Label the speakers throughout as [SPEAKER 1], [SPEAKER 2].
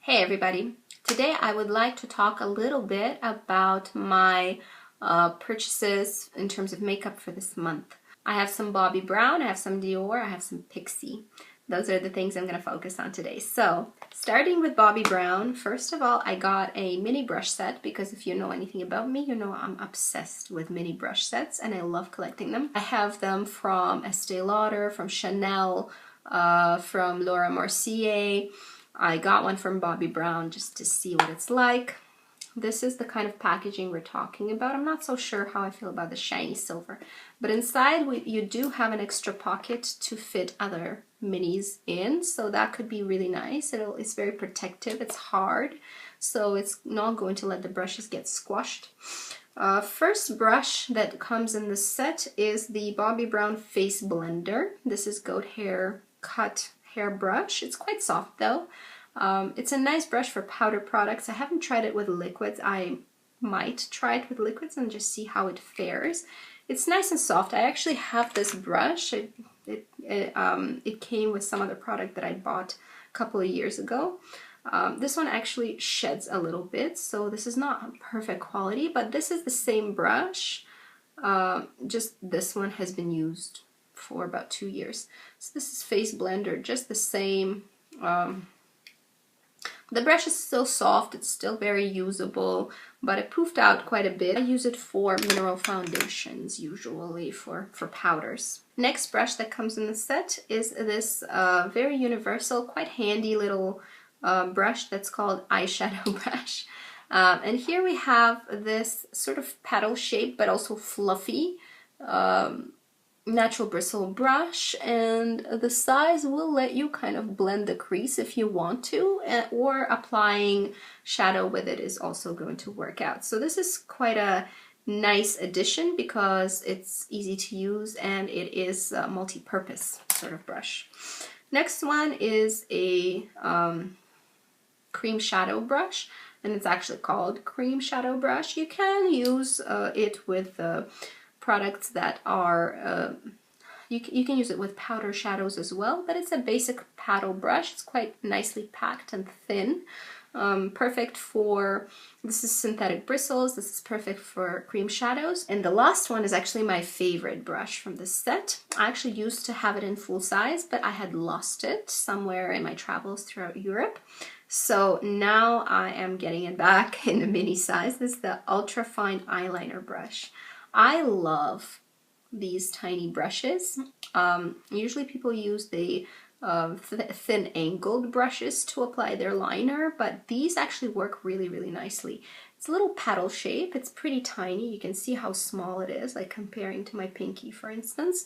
[SPEAKER 1] Hey everybody! Today I would like to talk a little bit about my purchases in terms of makeup for this month. I have some Bobbi Brown, I have some Dior, I have some Pixi. Those are the things I'm going to focus on today. So, starting with Bobbi Brown, first of all, I got a mini brush set because if you know anything about me, you know I'm obsessed with mini brush sets and I love collecting them. I have them from Estee Lauder, from Chanel, from Laura Mercier. I got one from Bobbi Brown just to see what it's like. This is the kind of packaging we're talking about. I'm not so sure how I feel about the shiny silver. But inside you do have an extra pocket to fit other minis in. So that could be really nice. It's very protective. It's hard. So it's not going to let the brushes get squashed. First brush that comes in the set is the Bobbi Brown Face Blender. This is goat hair cut hair brush. It's quite soft though. It's a nice brush for powder products. I haven't tried it with liquids. I might try it with liquids and just see how it fares. It's nice and soft. I actually have this brush. It came with some other product that I bought a couple of years ago. This one actually sheds a little bit, so this is not perfect quality, but this is the same brush. Just this one has been used for about 2 years. So this is Face Blender, just the same. The brush is still soft, it's still very usable, but it poofed out quite a bit. I use it for mineral foundations, usually for powders. Next brush that comes in the set is this very universal, quite handy little brush that's called eyeshadow brush. And here we have this sort of paddle shape, but also fluffy natural bristle brush, and the size will let you kind of blend the crease if you want to, or applying shadow with it is also going to work out. So this is quite a nice addition because it's easy to use and it is a multi-purpose sort of brush. Next one is a cream shadow brush, and it's actually called cream shadow brush. You can use it with products that are, you can use it with powder shadows as well, but it's a basic paddle brush. It's quite nicely packed and thin. Perfect for, this is synthetic bristles, this is perfect for cream shadows. And the last one is actually my favorite brush from this set. I actually used to have it in full size, but I had lost it somewhere in my travels throughout Europe. So now I am getting it back in a mini size. This is the Ultra Fine Eyeliner Brush. I love these tiny brushes. Usually people use the thin angled brushes to apply their liner, but these actually work really, really nicely. It's a little paddle shape. It's pretty tiny. You can see how small it is, like comparing to my pinky, for instance.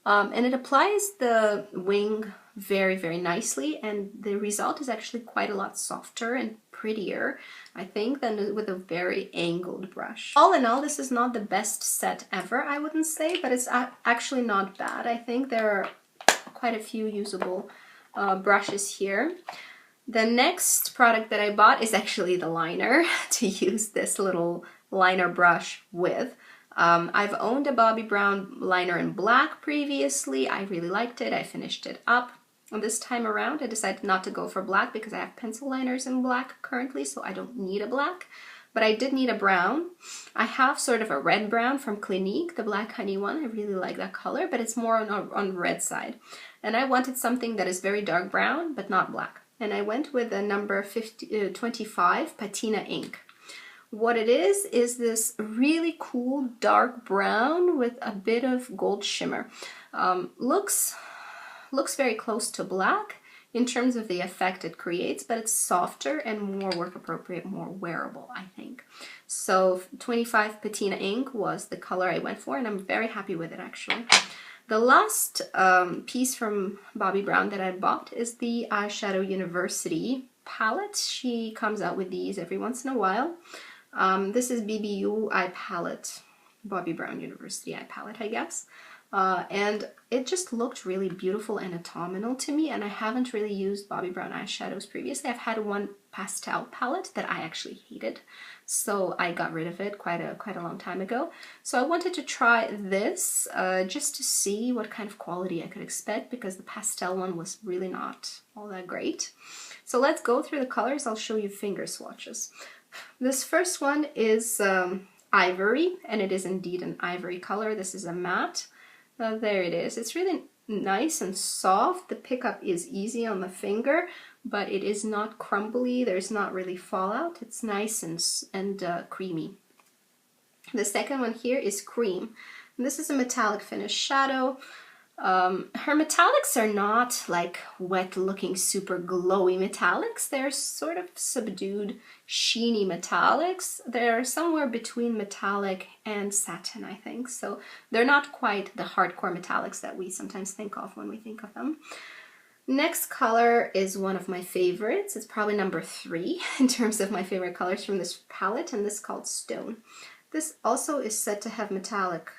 [SPEAKER 1] And it applies the wing very, very nicely, and the result is actually quite a lot softer and prettier, I think, than with a very angled brush. All in all, this is not the best set ever, I wouldn't say, but it's actually not bad. I think there are quite a few usable brushes here. The next product that I bought is actually the liner to use this little liner brush with. I've owned a Bobbi Brown liner in black previously. I really liked it. I finished it up. And this time around, I decided not to go for black because I have pencil liners in black currently, so I don't need a black. But I did need a brown. I have sort of a red brown from Clinique, the Black Honey one. I really like that color, but it's more on the red side. And I wanted something that is very dark brown, but not black. And I went with a number 25 Patina ink. What it is this really cool dark brown with a bit of gold shimmer. Looks very close to black in terms of the effect it creates, but it's softer and more work appropriate, more wearable, I think. So 25 Patina ink was the color I went for, and I'm very happy with it actually. The last piece from Bobbi Brown that I bought is the Eyeshadow University palette. She comes out with these every once in a while. This is BBU Eye Palette, Bobbi Brown University Eye Palette, I guess. And it just looked really beautiful and autumnal to me, and I haven't really used Bobbi Brown eyeshadows previously. I've had one pastel palette that I actually hated, so I got rid of it quite a long time ago. So I wanted to try this just to see what kind of quality I could expect, because the pastel one was really not all that great. So let's go through the colors. I'll show you finger swatches. This first one is ivory, and it is indeed an ivory color. This is a matte. There it is. It's really nice and soft. The pickup is easy on the finger, but it is not crumbly. There's not really fallout. It's nice and creamy. The second one here is cream. And this is a metallic finish shadow. Her metallics are not like wet looking super glowy metallics. They're sort of subdued sheeny metallics. They're somewhere between metallic and satin, I think. So they're not quite the hardcore metallics that we sometimes think of when we think of them. Next color is one of my favorites. It's probably number 3 in terms of my favorite colors from this palette, and this is called Stone. This also is said to have metallic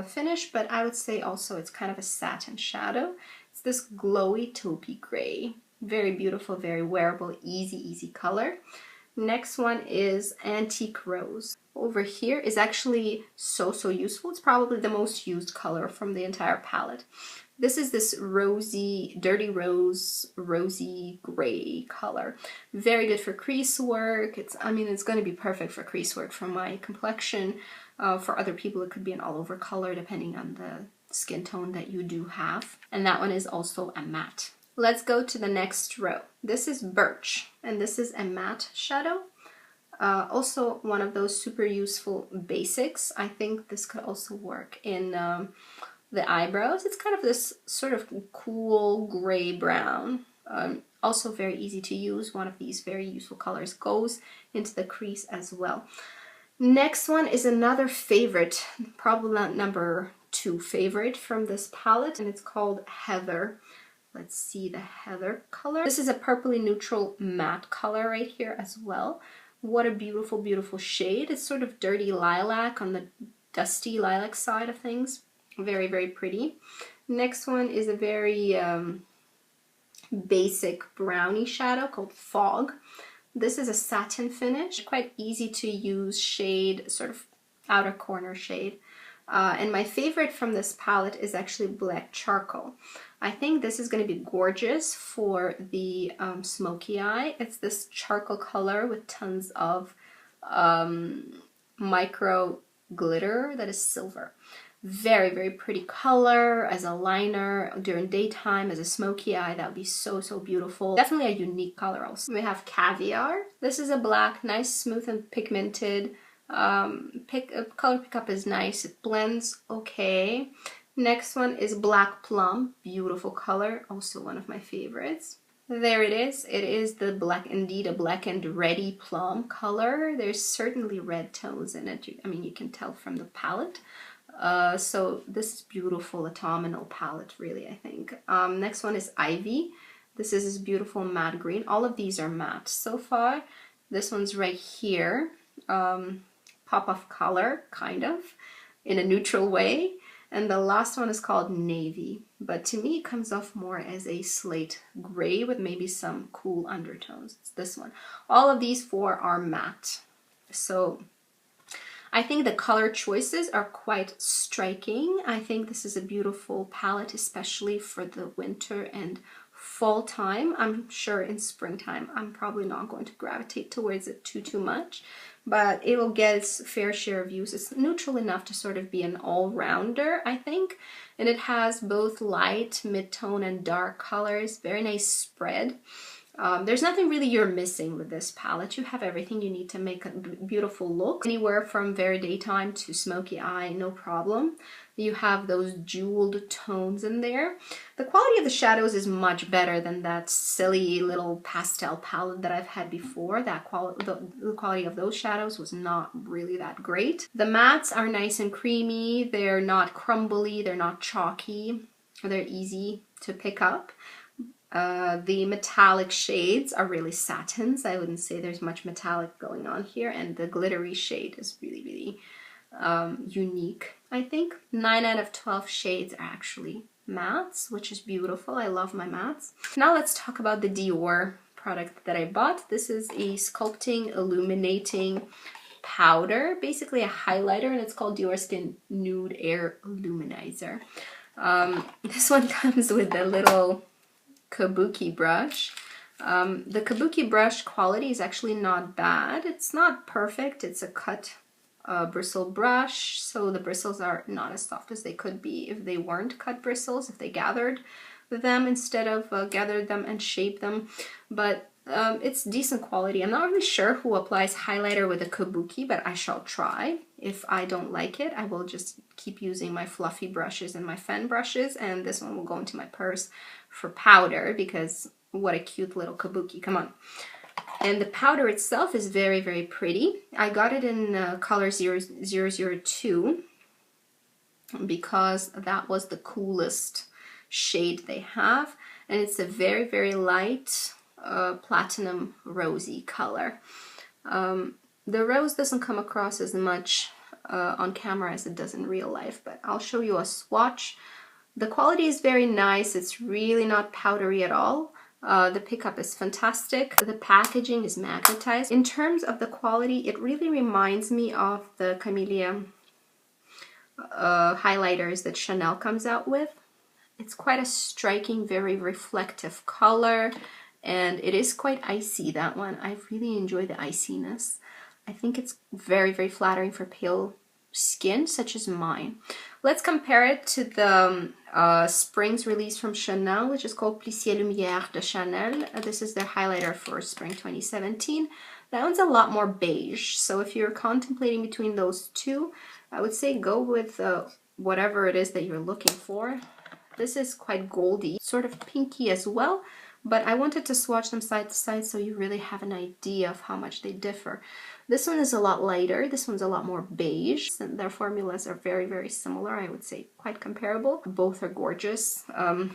[SPEAKER 1] finish, but I would say also it's kind of a satin shadow. It's this glowy taupey gray. Very beautiful, very wearable, easy color. Next one is Antique Rose. Over here is actually so useful. It's probably the most used color from the entire palette. This is this rosy, dirty rose, rosy gray color. Very good for crease work. I mean, it's going to be perfect for crease work for my complexion. For other people, it could be an all-over color depending on the skin tone that you do have. And that one is also a matte. Let's go to the next row. This is Birch, and this is a matte shadow. Also one of those super useful basics. I think this could also work in the eyebrows. It's kind of this sort of cool gray brown. Also very easy to use. One of these very useful colors goes into the crease as well. Next one is another favorite, probably not number 2 favorite from this palette, and it's called Heather. Let's see the Heather color. This is a purpley neutral matte color right here as well. What a beautiful shade. It's sort of dirty lilac on the dusty lilac side of things. Very pretty. Next one is a very basic brownie shadow called Fog. This is a satin finish, quite easy to use shade, sort of outer corner shade. And my favorite from this palette is actually Black Charcoal. I think this is going to be gorgeous for the smoky eye. It's this charcoal color with tons of micro glitter that is silver. Very pretty color as a liner during daytime, as a smoky eye. That would be so beautiful. Definitely a unique color also. We have Caviar. This is a black, nice, smooth and pigmented. Color pickup is nice. It blends okay. Next one is Black Plum. Beautiful color. Also one of my favorites. There it is. It is the black, indeed a black and reddy plum color. There's certainly red tones in it. I mean, you can tell from the palette. So this is beautiful autumnal palette, really, I think. Next one is Ivy. This is this beautiful matte green. All of these are matte so far. This one's right here. Pop of color, kind of, in a neutral way. And the last one is called Navy. But to me, it comes off more as a slate gray with maybe some cool undertones. It's this one. All of these 4 are matte. So I think the color choices are quite striking. I think this is a beautiful palette, especially for the winter and fall time. I'm sure in springtime, I'm probably not going to gravitate towards it too much, but it will get its fair share of use. It's neutral enough to sort of be an all-rounder, I think. And it has both light, mid-tone, and dark colors. Very nice spread. There's nothing really you're missing with this palette. You have everything you need to make a beautiful look. Anywhere from very daytime to smoky eye, no problem. You have those jeweled tones in there. The quality of the shadows is much better than that silly little pastel palette that I've had before. The quality of those shadows was not really that great. The mattes are nice and creamy. They're not crumbly. They're not chalky. They're easy to pick up. The metallic shades are really satins. I wouldn't say there's much metallic going on here, and the glittery shade is really unique, I think. 9 out of 12 shades are actually mattes, which is beautiful. I love my mattes. Now let's talk about the Dior product that I bought. This is a sculpting, illuminating powder, basically a highlighter, and it's called Dior Skin Nude Air Luminizer. This one comes with a little kabuki brush. The kabuki brush quality is actually not bad. It's not perfect. It's a cut bristle brush, so the bristles are not as soft as they could be if they weren't cut bristles, if they gathered them instead of gathered them and shaped them. But it's decent quality. I'm not really sure who applies highlighter with a kabuki, but I shall try. If I don't like it, I will just keep using my fluffy brushes and my fan brushes, and this one will go into my purse for powder, because what a cute little kabuki, come on. And the powder itself is very, very pretty. I got it in color 002 because that was the coolest shade they have, and it's a very, very light platinum rosy color. The rose doesn't come across as much on camera as it does in real life, but I'll show you a swatch. The quality is very nice. It's really not powdery at all. The pickup is fantastic. The packaging is magnetized. In terms of the quality, it really reminds me of the Camellia highlighters that Chanel comes out with. It's quite a striking, very reflective color, and it is quite icy, that one. I really enjoy the iciness. I think it's very, very flattering for pale skin such as mine. Let's compare it to the Spring's release from Chanel, which is called Plissi et Lumière de Chanel. This is their highlighter for Spring 2017. That one's a lot more beige, so if you're contemplating between those two, I would say go with whatever it is that you're looking for. This is quite goldy, sort of pinky as well, but I wanted to swatch them side to side so you really have an idea of how much they differ. This one is a lot lighter, this one's a lot more beige, and their formulas are very, very similar. I would say quite comparable. Both are gorgeous.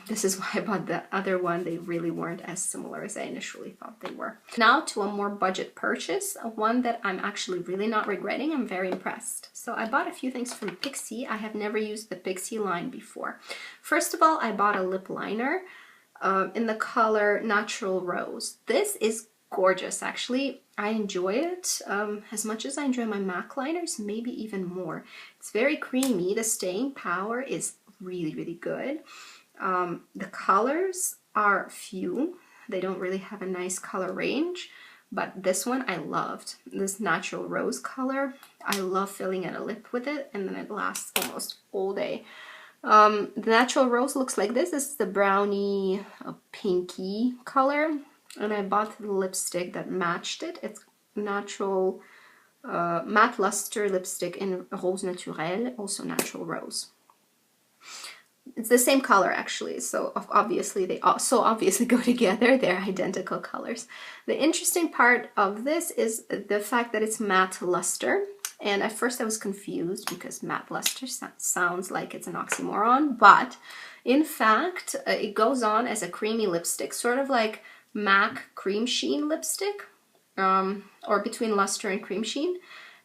[SPEAKER 1] This is why I bought the other one. They really weren't as similar as I initially thought they were. Now to a more budget purchase, one that I'm actually really not regretting. I'm very impressed. So I bought a few things from Pixi. I have never used the Pixi line before. First of all, I bought a lip liner in the color Natural Rose. This is gorgeous, actually. I enjoy it as much as I enjoy my MAC liners, maybe even more. It's very creamy. The staying power is really, really good. The colors are few. They don't really have a nice color range, but this one I loved. This Natural Rose color, I love filling in a lip with it, and then it lasts almost all day. The Natural Rose looks like this. This is the brownie pinky color. And I bought the lipstick that matched it. It's Natural Matte Luster lipstick in Rose Naturelle, also Natural Rose. It's the same color actually, so obviously they so obviously go together. They're identical colors. The interesting part of this is the fact that it's matte luster. And at first I was confused because matte luster sounds like it's an oxymoron, but in fact it goes on as a creamy lipstick, sort of like MAC Cream Sheen lipstick, or between luster and cream sheen,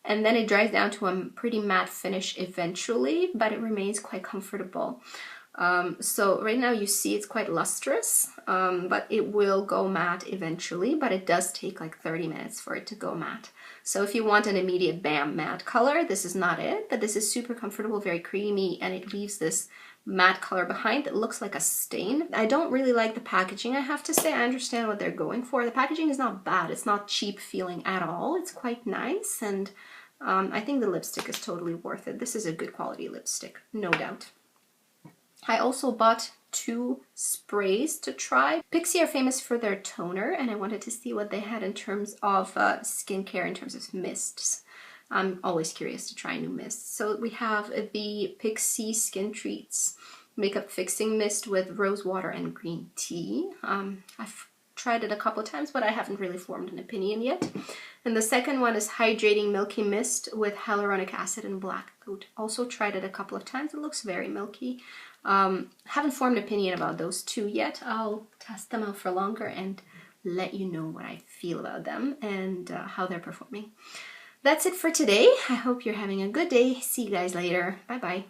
[SPEAKER 1] and then it dries down to a pretty matte finish eventually, but it remains quite comfortable. So right now you see it's quite lustrous, but it will go matte eventually, but it does take like 30 minutes for it to go matte. So if you want an immediate bam matte color, this is not it, but this is super comfortable, very creamy, and it leaves this matte color behind that looks like a stain. I don't really like the packaging, I have to say. I understand what they're going for. The packaging is not bad. It's not cheap feeling at all. It's quite nice, and I think the lipstick is totally worth it. This is a good quality lipstick, no doubt. I also bought 2 sprays to try. Pixi are famous for their toner, and I wanted to see what they had in terms of skincare, in terms of mists. I'm always curious to try new mists. So we have the Pixi Skin Treats Makeup Fixing Mist with rose water and green tea. I've tried it a couple of times, but I haven't really formed an opinion yet. And the second one is Hydrating Milky Mist with hyaluronic acid and black oat. Also tried it a couple of times. It looks very milky. Haven't formed an opinion about those 2 yet. I'll test them out for longer and let you know what I feel about them and how they're performing. That's it for today. I hope you're having a good day. See you guys later. Bye bye.